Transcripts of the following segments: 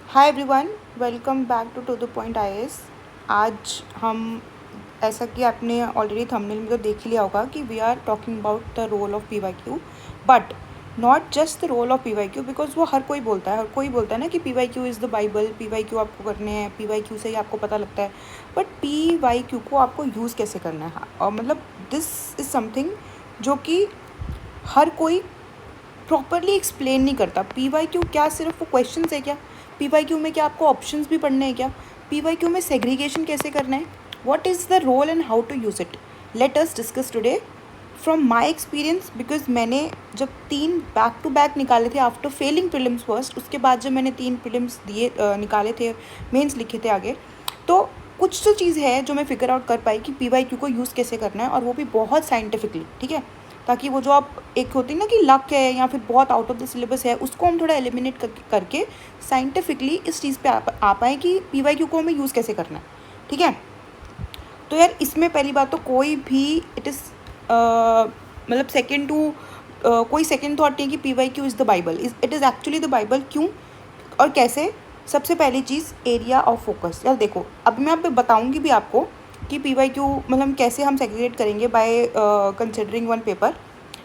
Hi everyone, welcome back to the point IAS. आज हम ऐसा कि आपने ऑलरेडी थंबनेल में तो देख ही लिया होगा कि we are talking about the role of PYQ, but not just the role of PYQ, because वो हर कोई बोलता है ना कि PYQ is the Bible, PYQ आपको करने हैं, पीवाईक्यू से ही आपको पता लगता है। बट पीवाईक्यू को आपको यूज़ कैसे करना है, और मतलब दिस इज़ समथिंग जो कि हर कोई प्रॉपरली एक्सप्लेन नहीं करता। पीवाईक्यू क्या सिर्फ वो क्वेश्चंस है क्या? पीवाईक्यू में क्या आपको ऑप्शंस भी पढ़ने हैं क्या? पीवाईक्यू में सेग्रीगेशन कैसे करना है? What is the role and how to use it? Let us discuss today from my experience, because मैंने जब 3 बैक टू बैक निकाले थे आफ्टर फेलिंग प्रीलिम्स फर्स्ट, उसके बाद जब मैंने 3 प्रीलिम्स निकाले थे, मेंस लिखे थे आगे, तो कुछ तो चीज़ है जो मैं फिगर आउट कर पाई कि पीवाईक्यू को यूज़ कैसे करना है, और वो भी बहुत साइंटिफिकली, ठीक है, ताकि वो जो आप एक होती है ना कि लक है या फिर बहुत आउट ऑफ द सिलेबस है, उसको हम थोड़ा एलिमिनेट करके साइंटिफिकली इस चीज़ पे आ पाए कि पीवाईक्यू को हमें यूज़ कैसे करना है, ठीक है। तो यार इसमें पहली बात तो कोई भी इट इज़ मतलब कोई सेकेंड थॉट नहीं कि PYQ is the Bible, it is actually the Bible. क्यों और कैसे? सबसे पहली चीज़, एरिया ऑफ फोकस। यार देखो, अब मैं बताऊँगी भी आपको कि पीवाईक्यू मतलब कैसे हम सेग्रीगेट करेंगे by considering one paper.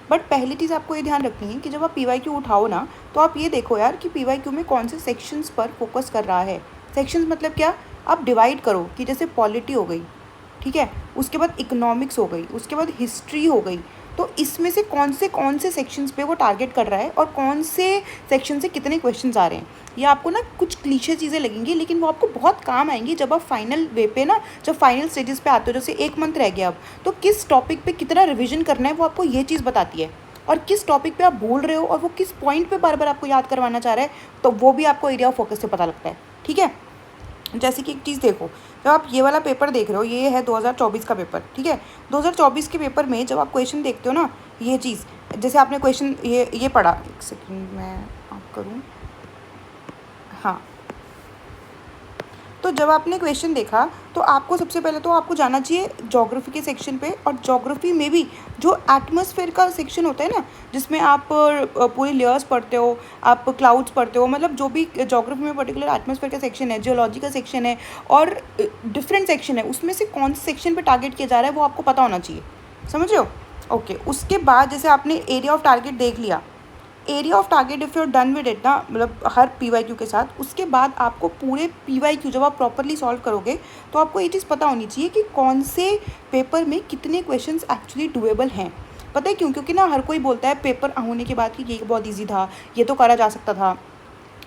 But पहली चीज़ आपको ये ध्यान रखनी है कि जब आप पीवाईक्यू उठाओ ना, तो आप ये देखो यार कि पीवाईक्यू में कौन से सेक्शंस पर फोकस कर रहा है। सेक्शंस मतलब क्या? आप डिवाइड करो कि जैसे पॉलिटी हो गई, ठीक है, उसके बाद इकोनॉमिक्स हो गई, उसके बाद हिस्ट्री हो गई। तो इसमें से कौन से सेक्शंस पे वो टारगेट कर रहा है और कौन से सेक्शन से कितने क्वेश्चंस आ रहे हैं। ये आपको ना कुछ क्लीशे चीज़ें लगेंगी, लेकिन वो आपको बहुत काम आएंगी जब आप फाइनल वे पे ना, जब फाइनल स्टेजेस पे आते हो, जैसे 1 मंथ रह गया अब, तो किस टॉपिक पे कितना रिविजन करना है वो आपको ये चीज़ बताती है। और किस टॉपिक पे आप भूल रहे हो और वो किस पॉइंट पे बार बार आपको याद करवाना चाह रहा है, तो वो भी आपको एरिया ऑफ फोकस से पता लगता है, ठीक है। जैसे कि एक चीज़ देखो, जब आप ये वाला पेपर देख रहे हो, ये है 2024 का पेपर, ठीक है। 2024 के पेपर में जब आप क्वेश्चन देखते हो ना, ये चीज़, जैसे आपने क्वेश्चन ये पढ़ा, एक सेकंड मैं आप करूँ, हाँ। तो जब आपने क्वेश्चन देखा, तो आपको सबसे पहले तो आपको जाना चाहिए ज्योग्राफी के सेक्शन पे, और ज्योग्राफी में भी जो एटमॉस्फेयर का सेक्शन होता है ना, जिसमें आप पूरी लेयर्स पढ़ते हो, आप क्लाउड्स पढ़ते हो, मतलब जो भी ज्योग्राफी में पर्टिकुलर एटमॉस्फेयर का सेक्शन है, जियोलॉजी का सेक्शन है, और डिफरेंट सेक्शन है, उसमें से कौन से सेक्शन पर टारगेट किया जा रहा है वो आपको पता होना चाहिए। समझ रहे हो? ओके। उसके बाद जैसे आपने एरिया ऑफ टारगेट देख लिया, area of target if you are done with it ना, मतलब हर पीवाईक्यू के साथ, उसके बाद आपको पूरे पीवाईक्यू जब आप प्रॉपरली सॉल्व करोगे, तो आपको ये चीज़ पता होनी चाहिए कि कौन से पेपर में कितने क्वेश्चंस एक्चुअली डुएबल हैं। पता है क्यों? क्योंकि ना हर कोई बोलता है पेपर होने के बाद कि ये बहुत ईजी था, ये तो करा जा सकता था,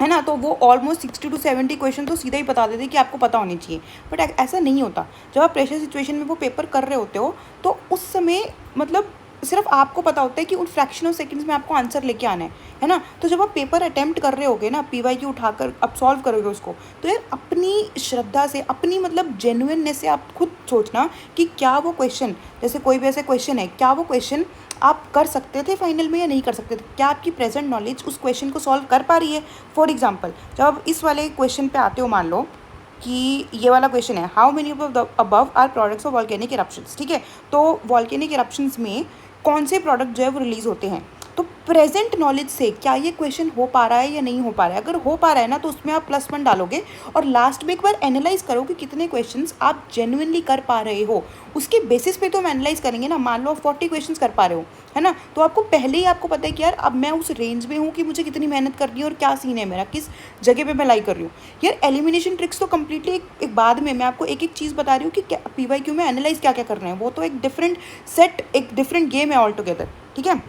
है ना, तो वो ऑलमोस्ट 60 to 70 क्वेश्चन तो सीधा ही बता देते कि आपको पता होनी चाहिए। बट ऐसा नहीं होता। जब आप प्रेशर सिचुएशन में वो पेपर कर रहे होते हो, तो उस समय मतलब सिर्फ आपको पता होता है कि उन फ्रैक्शन ऑफ सेकंड्स में आपको आंसर लेके आना है ना। तो जब आप पेपर अटेम्प्ट कर रहे होगे ना, पीवाईक्यू उठाकर आप सॉल्व करोगे उसको, तो यार अपनी श्रद्धा से, अपनी मतलब जेन्युइननेस से आप खुद सोचना कि क्या वो क्वेश्चन, जैसे कोई भी ऐसा क्वेश्चन है, क्या वो क्वेश्चन आप कर सकते थे फाइनल में या नहीं कर सकते थे। क्या आपकी प्रेजेंट नॉलेज उस क्वेश्चन को सॉल्व कर पा रही है। फॉर एग्जाम्पल, जब आप इस वाले क्वेश्चन पे आते हो, मान लो कि ये वाला क्वेश्चन है, how many of the above are products of volcanic eruptions, ठीक है। तो वॉल्केनिक इरप्शंस में कौन से प्रोडक्ट जो है वो रिलीज होते हैं। तो प्रेजेंट नॉलेज से क्या ये क्वेश्चन हो पा रहा है या नहीं हो पा रहा है। अगर हो पा रहा है ना, तो उसमें आप +1 डालोगे, और लास्ट में एक बार एनालाइज करो कि कितने क्वेश्चंस आप जेन्युइनली कर पा रहे हो। उसके बेसिस पे तो हम एनालाइज करेंगे ना। मान लो आप 40 क्वेश्चंस कर पा रहे हो, है ना, तो आपको पहले ही आपको पता है कि यार अब मैं उस रेंज में हूँ कि मुझे कितनी मेहनत करनी है और क्या सीन है मेरा, किस जगह पे मैं लाई कर रही हूँ। यार एलिमिनेशन ट्रिक्स तो कम्प्लीटली एक बाद में मैं आपको एक एक चीज़ बता रही हूँ कि पीवाईक्यू में एनालाइज क्या क्या करना है। वो तो एक डिफरेंट सेट, एक डिफरेंट गेम है ऑल टुगेदर, ठीक है।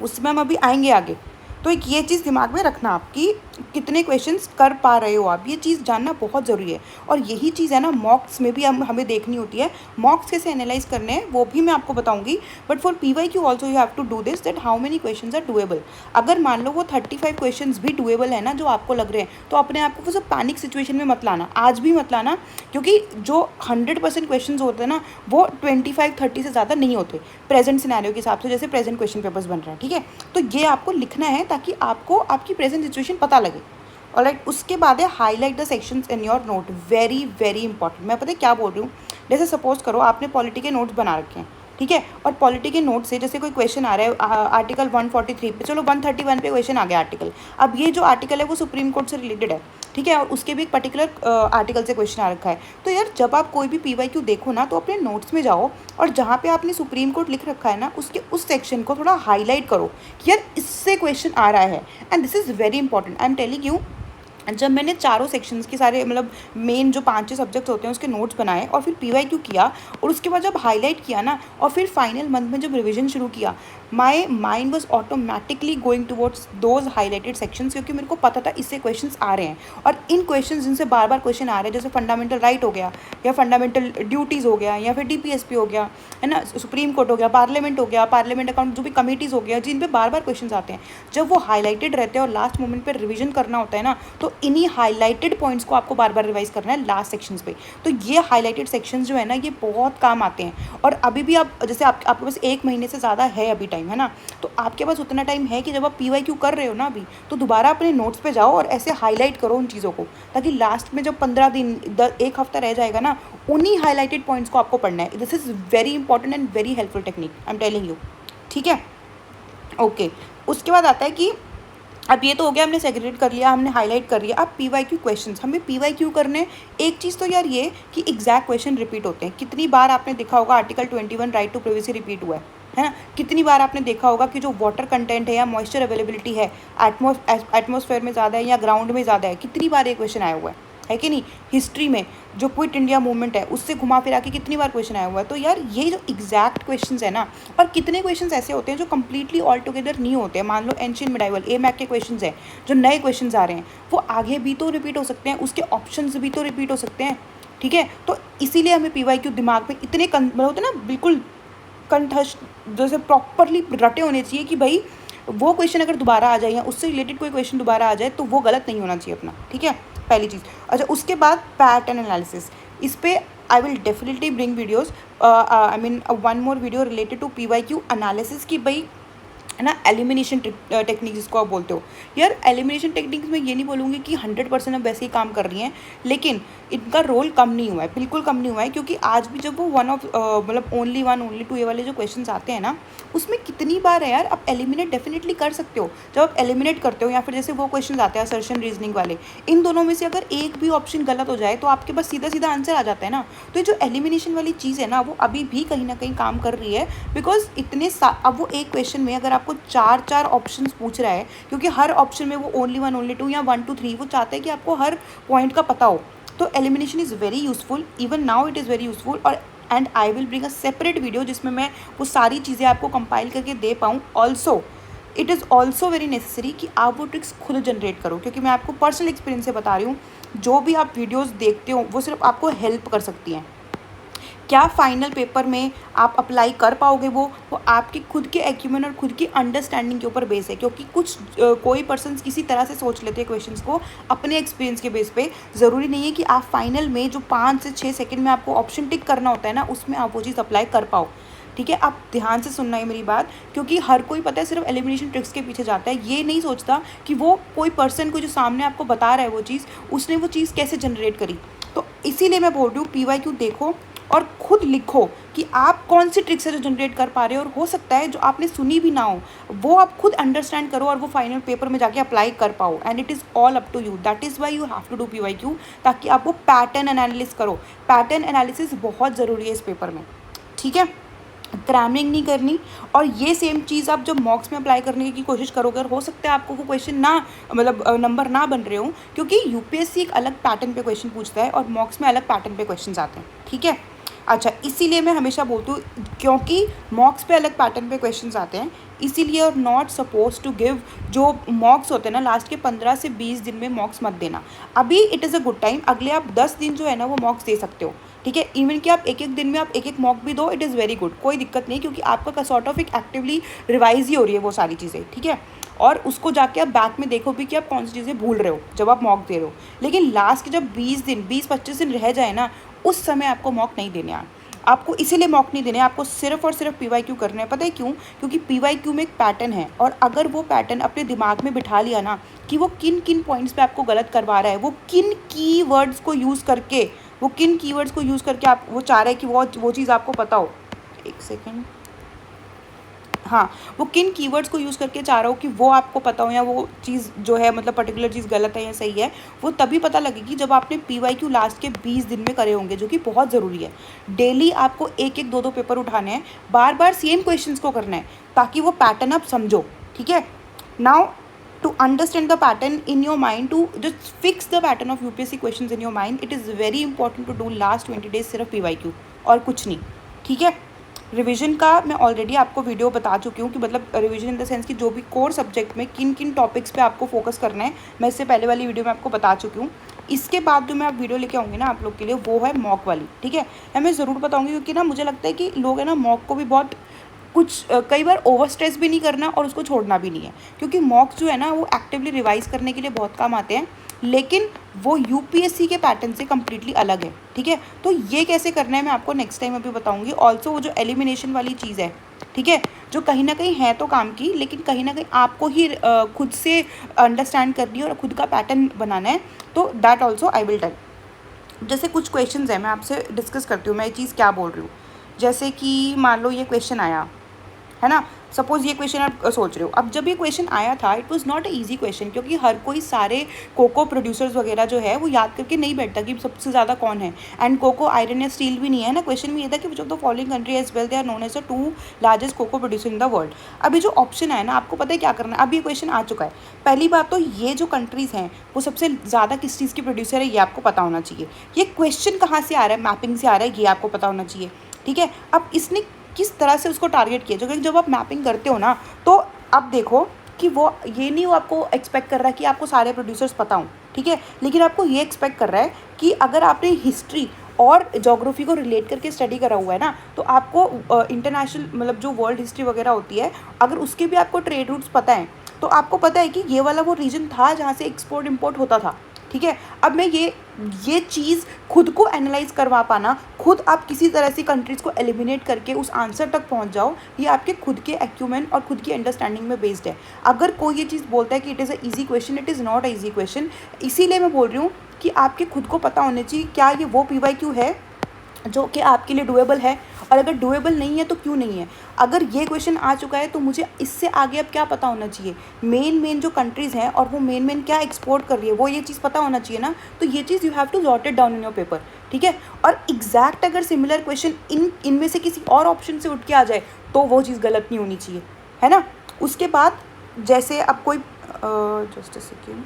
उसमें हम अभी आएंगे आगे। तो एक ये चीज़ दिमाग में रखना आप कि कितने क्वेश्चंस कर पा रहे हो आप, ये चीज़ जानना बहुत ज़रूरी है। और यही चीज़ है ना मॉक्स में भी हमें देखनी होती है। मॉक्स कैसे एनालाइज करने हैं वो भी मैं आपको बताऊंगी। But for PYQ also you have to do this, that how many questions are doable. अगर मान लो वो 35 क्वेश्चंस भी डुएबल है ना जो आपको लग रहे हैं, तो अपने आप को वो सब पैनिक सिचुएशन में मत लाना, आज भी मत लाना। क्योंकि जो 100% क्वेश्चन होते हैं ना, वो 25-30 से ज़्यादा नहीं होते प्रेजेंट सिनेरियो के हिसाब से, जैसे प्रेजेंट क्वेश्चन पेपर्स बन रहे हैं, ठीक है। तो ये आपको लिखना है ताकि आपको आपकी प्रेजेंट सिचुएशन पता लगे। ऑलराइट, उसके बाद है highlight the sections in your note. Very very important. मैं पता है क्या बोल रही हूँ, जैसे सपोज करो आपने पॉलिटी के नोट्स बना रखे हैं, ठीक है। और पॉलिटी के नोट से जैसे कोई क्वेश्चन आ रहा है आर्टिकल 143 पे, चलो 131 पे क्वेश्चन आ गया आर्टिकल, अब ये जो आर्टिकल है वो सुप्रीम कोर्ट से रिलेटेड है, ठीक है, और उसके भी एक पर्टिकुलर आर्टिकल से क्वेश्चन आ रखा है। तो यार जब आप कोई भी PYQ देखो ना, तो अपने नोट्स में जाओ और जहाँ पे आपने सुप्रीम कोर्ट लिख रखा है ना, उसके उस सेक्शन को थोड़ा हाईलाइट करो कि यार इससे क्वेश्चन आ रहा है। And this is very important, I am telling you. जब मैंने चारों सेक्शंस के सारे मतलब मेन जो 5-6 सब्जेक्ट्स होते हैं उसके नोट्स बनाए और फिर PYQ किया, और उसके बाद जब हाईलाइट किया ना, और फिर फाइनल मंथ में जब रिवीजन शुरू किया, my mind was automatically going towards those highlighted sections, क्योंकि मेरे को पता था इससे क्वेश्चंस आ रहे हैं। और इन क्वेश्चंस जिनसे बार बार क्वेश्चन आ रहे हैं, जैसे फंडामेंटल राइट हो गया, या फंडामेंटल ड्यूटीज़ हो गया, या फिर DPSP हो गया, है ना, सुप्रीम कोर्ट हो गया, पार्लियामेंट हो गया, पार्लियामेंट अकाउंट जो भी कमिटीज़ हो गया, जिन पे बार बार क्वेश्चन आते हैं, जब वो हाईलाइटेड रहते हैं और लास्ट मोमेंट पर रिविजन करना होता है ना, तो इन्हीं हाईलाइटेड पॉइंट्स को आपको बार बार रिवाइज करना है लास्ट सेक्शंस पे। तो ये हाईलाइटेड सेक्शंस जो है ना, ये बहुत काम आते हैं। और अभी भी आप जैसे आपके पास 1 महीने से ज़्यादा है अभी टाइम, है ना, तो आपके पास उतना टाइम है कि जब आप PYQ कर रहे हो ना अभी, तो दोबारा अपने नोट्स पे जाओ और ऐसे हाईलाइट करो उन चीज़ों को, ताकि लास्ट में जब 15 दिन 1 हफ्ता रह जाएगा ना, उन्हीं हाईलाइटेड पॉइंट्स को आपको पढ़ना है। This is very important and very helpful technique, I am telling you, ठीक है। ओके, उसके बाद आता है कि अब ये तो हो गया, हमने सेग्रीगेट कर लिया, हमने हाईलाइट कर लिया। अब PYQ क्वेश्चंस हमें PYQ करने, एक चीज़ तो यार ये कि एग्जैक्ट क्वेश्चन रिपीट होते हैं। कितनी बार आपने देखा होगा article 21 right to privacy repeat हुआ है ना, कितनी बार आपने देखा होगा कि जो वाटर कंटेंट है या मॉइस्चर अवेलेबिलिटी है एटमॉस्फेयर में ज़्यादा है या ग्राउंड में ज़्यादा है, कितनी बार ये क्वेश्चन आया हुआ है कि नहीं। हिस्ट्री में जो क्विट इंडिया मूवमेंट है उससे घुमा फिरा के कितनी बार क्वेश्चन आया हुआ है। तो यार ये जो एग्जैक्ट क्वेश्चंस है ना, और कितने क्वेश्चंस ऐसे होते हैं जो कम्प्लीटली ऑल टुगेदर नहीं होते हैं। मान लो एंशियंट मिडाइवल AMAC के क्वेश्चंस हैं, जो नए क्वेश्चंस आ रहे हैं, वो आगे भी तो रिपीट हो सकते हैं, उसके ऑप्शंस भी तो रिपीट हो सकते हैं, ठीक है। तो इसीलिए हमें PYQ दिमाग में इतने मतलब होते हैं ना, बिल्कुल कंठस्थ, जैसे प्रॉपरली रटे होने चाहिए कि भाई वो क्वेश्चन अगर दोबारा आ जाए या उससे रिलेटेड कोई क्वेश्चन दोबारा आ जाए तो वो गलत नहीं होना चाहिए अपना, ठीक है, पहली चीज़। अच्छा, उसके बाद पैटर्न एनालिसिस, इस पे I will definitely bring videos, I mean one more video related to PYQ analysis, की भाई है ना, एलिमिनेशन टेक्निक जिसको आप बोलते हो। यार एलिमिनेशन टेक्निक्स में ये नहीं बोलूँगी कि 100% अब वैसे ही काम कर रही हैं, लेकिन इनका रोल कम नहीं हुआ है, बिल्कुल कम नहीं हुआ है। क्योंकि आज भी जब वो मतलब ओनली 1 ओनली 2 ये वाले जो क्वेश्चंस आते हैं ना, उसमें कितनी बार है यार, आप एलिमिनेट डेफिनेटली कर सकते हो। जब आप एलिमिनेट करते हो, या फिर जैसे वो क्वेश्चन आते हैं असर्शन रीजनिंग वाले, इन दोनों में से अगर एक भी ऑप्शन गलत हो जाए तो आपके पास सीधा सीधा आंसर आ जाता है ना। तो ये जो एलिमिनेशन वाली चीज़ है ना, वो अभी भी कहीं ना कहीं काम कर रही है। बिकॉज अब वो एक क्वेश्चन में अगर आपको 4 ऑप्शंस पूछ रहा है, क्योंकि हर ऑप्शन में वो ओनली 1 ओनली 2 या 1 2 3 वो चाहते हैं कि आपको हर पॉइंट का पता हो। तो elimination is very useful, even now it is very useful. और and I will bring a separate video जिसमें मैं वो सारी चीज़ें आपको कंपाइल करके दे पाऊँ। Also it is also very necessary कि आप वो ट्रिक्स खुद जनरेट करो, क्योंकि मैं आपको पर्सनल एक्सपीरियंस से बता रही हूँ, जो भी आप वीडियोज़ देखते हो वो सिर्फ आपको हेल्प कर सकती हैं। क्या फाइनल पेपर में आप अप्लाई कर पाओगे वो आपके खुद के एक्यूमेन और खुद की अंडरस्टैंडिंग के ऊपर बेस है। क्योंकि कोई पर्सन किसी तरह से सोच लेते हैं क्वेश्चंस को अपने एक्सपीरियंस के बेस पे। ज़रूरी नहीं है कि आप फाइनल में जो 5 से 6 सेकंड में आपको ऑप्शन टिक करना होता है ना, उसमें आप वो चीज़ अप्लाई कर पाओ, ठीक है। आप ध्यान से सुनना है मेरी बात, क्योंकि हर कोई पता है सिर्फ एलिमिनेशन ट्रिक्स के पीछे जाता है, ये नहीं सोचता कि वो कोई पर्सन को जो सामने आपको बता रहा है वो चीज़, उसने वो चीज़ कैसे जनरेट करी। तो इसीलिए मैं बोल रही हूँ PYQ देखो और खुद लिखो कि आप कौन सी ट्रिक्स है जो जनरेट कर पा रहे हो, और हो सकता है जो आपने सुनी भी ना हो वो आप खुद अंडरस्टैंड करो और वो फाइनल पेपर में जाके अप्लाई कर पाओ। And it is all up to you, that is why you have to do PYQ, ताकि आप वो पैटर्न एनालिसिस करो। पैटर्न एनालिसिस बहुत ज़रूरी है इस पेपर में, ठीक है। क्रैमिंग नहीं करनी। और ये सेम चीज़ आप जब मॉक्स में अप्लाई करने की कोशिश करोगे, और हो सकता है आपको वो क्वेश्चन ना मतलब नंबर ना बन रहे हो, क्योंकि UPSC एक अलग पैटर्न पे क्वेश्चन पूछता है और मॉक्स में अलग पैटर्न पे क्वेश्चन आते हैं, ठीक है। अच्छा, इसीलिए मैं हमेशा बोलती हूँ, क्योंकि मॉक्स पे अलग पैटर्न पे क्वेश्चंस आते हैं, इसीलिए और नॉट सपोज टू गिव जो मॉक्स होते हैं ना, लास्ट के 15 से 20 दिन में मॉक्स मत देना। अभी it is a good time, अगले आप 10 दिन जो है ना वो मॉक्स दे सकते हो, ठीक है। इवन कि आप एक एक दिन में आप एक एक मॉक भी दो, इट इज़ वेरी गुड, कोई दिक्कत नहीं, क्योंकि आपका सॉर्ट ऑफ एक एक्टिवली रिवाइज ही हो रही है वो सारी चीज़ें, ठीक है। और उसको जाके आप बैक में देखो भी कि आप कौन सी चीज़ें भूल रहे हो जब आप मॉक दे रहे हो। लेकिन लास्ट के जब 20-25 दिन रह जाए ना, उस समय आपको मॉक नहीं देने हैं। आपको इसीलिए मॉक नहीं देने, आपको सिर्फ और सिर्फ PYQ करना है। पता है क्यों? क्योंकि PYQ में एक पैटर्न है, और अगर वो पैटर्न अपने दिमाग में बिठा लिया ना कि वो किन किन पॉइंट्स पे आपको गलत करवा रहा है, वो किन कीवर्ड्स को यूज़ करके आप वो चाह रहे हैं कि वो चीज़ आपको पता हो, एक सेकेंड, हाँ, वो किन कीवर्ड्स को यूज़ करके चाह रहा हो कि वो आपको पता हो, या वो चीज़ जो है मतलब पर्टिकुलर चीज़ गलत है या सही है, वो तभी पता लगेगी जब आपने PYQ लास्ट के 20 दिन में करे होंगे, जो कि बहुत ज़रूरी है। डेली आपको एक एक दो दो पेपर उठाने हैं, बार बार सेम क्वेश्चंस को करना है, ताकि वो पैटर्न आप समझो, ठीक है। Now to understand the pattern in your mind, to just fix the pattern of UPSC questions in your mind, it is very important to do last 20 days सिर्फ PYQ और कुछ नहीं, ठीक है। रिवीजन का मैं ऑलरेडी आपको वीडियो बता चुकी हूँ कि मतलब रिवीजन इन द सेंस कि जो भी कोर सब्जेक्ट में किन किन टॉपिक्स पे आपको फोकस करना है, मैं इससे पहले वाली वीडियो में आपको बता चुकी हूँ। इसके बाद जो मैं आप वीडियो लेके आऊँगी ना आप लोग के लिए, वो है मॉक वाली, ठीक है। मैं ज़रूर बताऊँगी, क्योंकि ना मुझे लगता है कि लोग है ना मॉक को भी बहुत कुछ कई बार ओवर स्ट्रेस भी नहीं करना और उसको छोड़ना भी नहीं है, क्योंकि मॉक जो है ना वो एक्टिवली रिवाइज करने के लिए बहुत काम आते हैं, लेकिन वो UPSC के पैटर्न से कम्प्लीटली अलग है, ठीक है। तो ये कैसे करना है मैं आपको नेक्स्ट टाइम अभी बताऊंगी। ऑल्सो वो जो एलिमिनेशन वाली चीज़ है, ठीक है, जो कहीं ना कहीं है तो काम की, लेकिन कहीं ना कहीं आपको ही खुद से अंडरस्टैंड करनी है और खुद का पैटर्न बनाना है, तो that also I will tell. जैसे कुछ क्वेश्चन है, मैं आपसे डिस्कस करती हूँ मैं ये चीज़ क्या बोल रही हूँ। जैसे कि मान लो ये क्वेश्चन आया है ना, सपोज ये क्वेश्चन आप सोच रहे हो। अब जब ये क्वेश्चन आया था, it was not a easy question, क्योंकि हर कोई सारे कोको प्रोड्यूसर्स वगैरह जो है वो याद करके नहीं बैठता कि सबसे ज़्यादा कौन है। एंड कोको, आयरन या स्टील भी नहीं है ना। क्वेश्चन में ये था कि which of the following country as well they are known as the 2 largest cocoa producer in the world. अभी जो ऑप्शन है ना, आपको पता है क्या करना है। अब ये क्वेश्चन आ चुका है। पहली बात तो ये जो कंट्रीज़ हैं वो सबसे ज़्यादा किस चीज़ की प्रोड्यूसर है, ये आपको पता होना चाहिए। ये क्वेश्चन कहाँ से आ रहा है, मैपिंग से आ रहा है, ये आपको पता होना चाहिए, ठीक है। अब इसने किस तरह से उसको टारगेट किया, जो कि जब आप मैपिंग करते हो ना, तो अब देखो कि वो ये नहीं, वो आपको एक्सपेक्ट कर रहा है कि आपको सारे प्रोड्यूसर्स पता हों, ठीक है, लेकिन आपको ये एक्सपेक्ट कर रहा है कि अगर आपने हिस्ट्री और जोग्राफी को रिलेट करके स्टडी करा हुआ है ना, तो आपको इंटरनेशनल मतलब जो वर्ल्ड हिस्ट्री वगैरह होती है, अगर उसके भी आपको ट्रेड रूट्स पता है, तो आपको पता है कि ये वाला वो रीजन था जहाँ से एक्सपोर्ट इम्पोर्ट होता था, ठीक है। अब मैं ये चीज़ खुद को एनालाइज करवा पाना, खुद आप किसी तरह से कंट्रीज़ को एलिमिनेट करके उस आंसर तक पहुंच जाओ, ये आपके खुद के एक्यूमेंट और खुद की अंडरस्टैंडिंग में बेस्ड है। अगर कोई ये चीज़ बोलता है कि it is a easy question, it is not a easy question. इसीलिए मैं बोल रही हूँ कि आपके खुद को पता होना चाहिए क्या ये वो PYQ है जो कि आपके लिए डुएबल है, और अगर डुएबल नहीं है तो क्यों नहीं है। अगर ये क्वेश्चन आ चुका है तो मुझे इससे आगे अब क्या पता होना चाहिए, मेन जो कंट्रीज़ हैं और वो मेन क्या एक्सपोर्ट कर रही है, वो ये चीज़ पता होना चाहिए ना। तो ये चीज़ you have to jot it down in your paper, ठीक है। और एग्जैक्ट अगर सिमिलर क्वेश्चन इनमें से किसी और ऑप्शन से उठ के आ जाए तो वो चीज़ गलत नहीं होनी चाहिए, है ना। उसके बाद जैसे अब कोई जस्ट अ सेकेंड,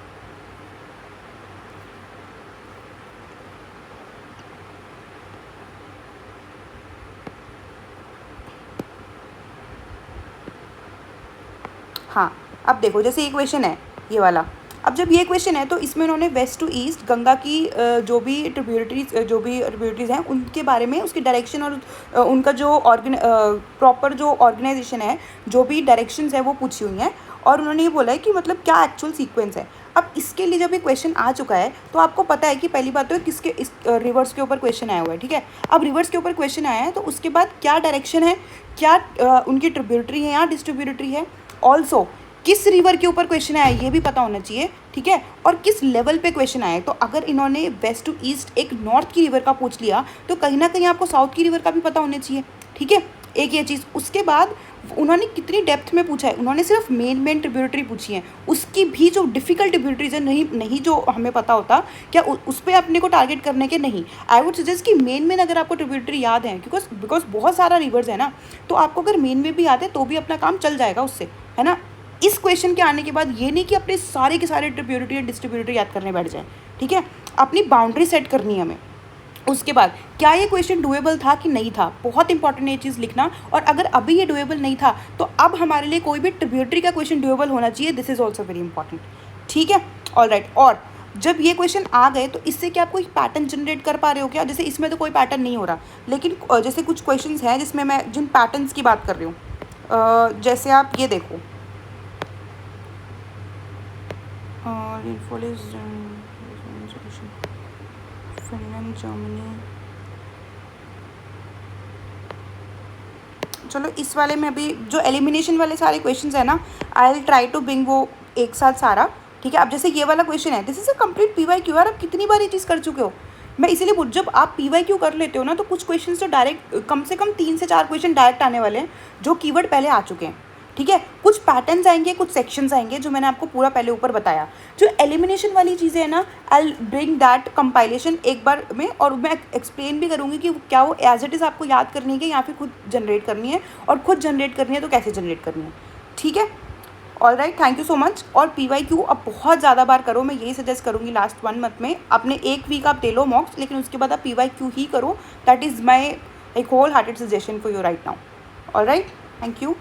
हाँ, अब देखो जैसे ये क्वेश्चन है ये वाला। अब जब ये क्वेश्चन है तो इसमें उन्होंने वेस्ट टू ईस्ट गंगा की जो भी ट्रिब्यूटरीज हैं उनके बारे में, उसकी डायरेक्शन और उनका जो प्रॉपर जो ऑर्गेनाइजेशन है, जो भी डायरेक्शंस है वो पूछी हुई हैं, और उन्होंने ये बोला है कि मतलब क्या एक्चुअल सीक्वेंस है। अब इसके लिए जब ये क्वेश्चन आ चुका है तो आपको पता है कि पहली बात तो किसके इस रिवर्स के ऊपर क्वेश्चन आया हुआ है, ठीक है। अब रिवर्स के ऊपर क्वेश्चन आया है तो उसके बाद क्या डायरेक्शन है, क्या उनकी ट्रिब्यूटरी है या डिस्ट्रीब्यूटरी है, ऑल्सो किस रिवर के ऊपर क्वेश्चन आया ये भी पता होना चाहिए, ठीक है, और किस लेवल पे क्वेश्चन आया है। तो अगर इन्होंने वेस्ट टू ईस्ट एक नॉर्थ की रिवर का पूछ लिया तो कहीं ना कहीं आपको साउथ की रिवर का भी पता होना चाहिए, ठीक है, एक ये चीज़। उसके बाद उन्होंने कितनी डेप्थ में पूछा है, उन्होंने सिर्फ मेन ट्रिब्यूटरी पूछी है, उसकी भी जो डिफ़िकल्ट ट्रिब्यूटरीज है नहीं जो हमें पता होता, क्या उस पर अपने को टारगेट करने के नहीं। आई वुड सजेस्ट कि मेन अगर आपको ट्रिब्यूटरी याद है, बिकॉज बहुत सारा रिवर्स है ना, तो आपको अगर मेन में भी याद है तो भी अपना काम चल जाएगा उससे, है ना। इस क्वेश्चन के आने के बाद ये नहीं कि अपने सारे के सारे ट्रिब्यूटरी या डिस्ट्रीब्यूटरी याद करने बैठ जाए, ठीक है, अपनी बाउंड्री सेट करनी है हमें। उसके बाद क्या ये क्वेश्चन डुएबल था कि नहीं था, बहुत इंपॉर्टेंट ये चीज़ लिखना। और अगर अभी ये डुएबल नहीं था तो अब हमारे लिए कोई भी ट्रिब्यूटरी का क्वेश्चन डुएबल होना चाहिए, this is also very important, ठीक है, ऑल राइट। और जब ये क्वेश्चन आ गए तो इससे क्या आप कोई पैटर्न जनरेट कर पा रहे हो क्या। जैसे इसमें तो कोई पैटर्न नहीं हो रहा, लेकिन जैसे कुछ क्वेश्चन हैं जिसमें मैं जिन पैटर्न्स की बात कर रही हूँ, जैसे आप ये देखो, फिनलैंड, जर्मनी। चलो इस वाले में अभी जो एलिमिनेशन वाले सारे क्वेश्चंस है ना, I will try to bring वो एक साथ सारा, ठीक है। अब जैसे ये वाला क्वेश्चन है, this is a complete PYQ यार, आप कितनी बार ये चीज़ कर चुके हो। मैं इसीलिए पूछ, जब आप PYQ कर लेते हो ना तो कुछ क्वेश्चन तो डायरेक्ट, कम से कम 3 से 4 क्वेश्चन डायरेक्ट आने वाले हैं जो कीवर्ड पहले आ चुके हैं, ठीक है। कुछ पैटर्न्स आएंगे, कुछ सेक्शंस आएंगे जो मैंने आपको पूरा पहले ऊपर बताया। जो एलिमिनेशन वाली चीज़ें हैं ना, आई ब्रिंग दैट कंपाइलेशन एक बार में, और मैं एक्सप्लेन भी करूँगी कि क्या वो एज इट इज़ आपको याद करनी है या फिर खुद जनरेट करनी है, और खुद जनरेट करनी है तो कैसे जनरेट करनी है, ठीक है। All right, thank you so much. और PYQ अब बहुत ज़्यादा बार करो, मैं यही सजेस्ट करूँगी लास्ट 1 मंथ में। अपने 1 वीक आप दे लो मॉक्स, लेकिन उसके बाद आप PYQ ही करो। दैट इज़ माई एक whole hearted suggestion for you right now. All right, thank you.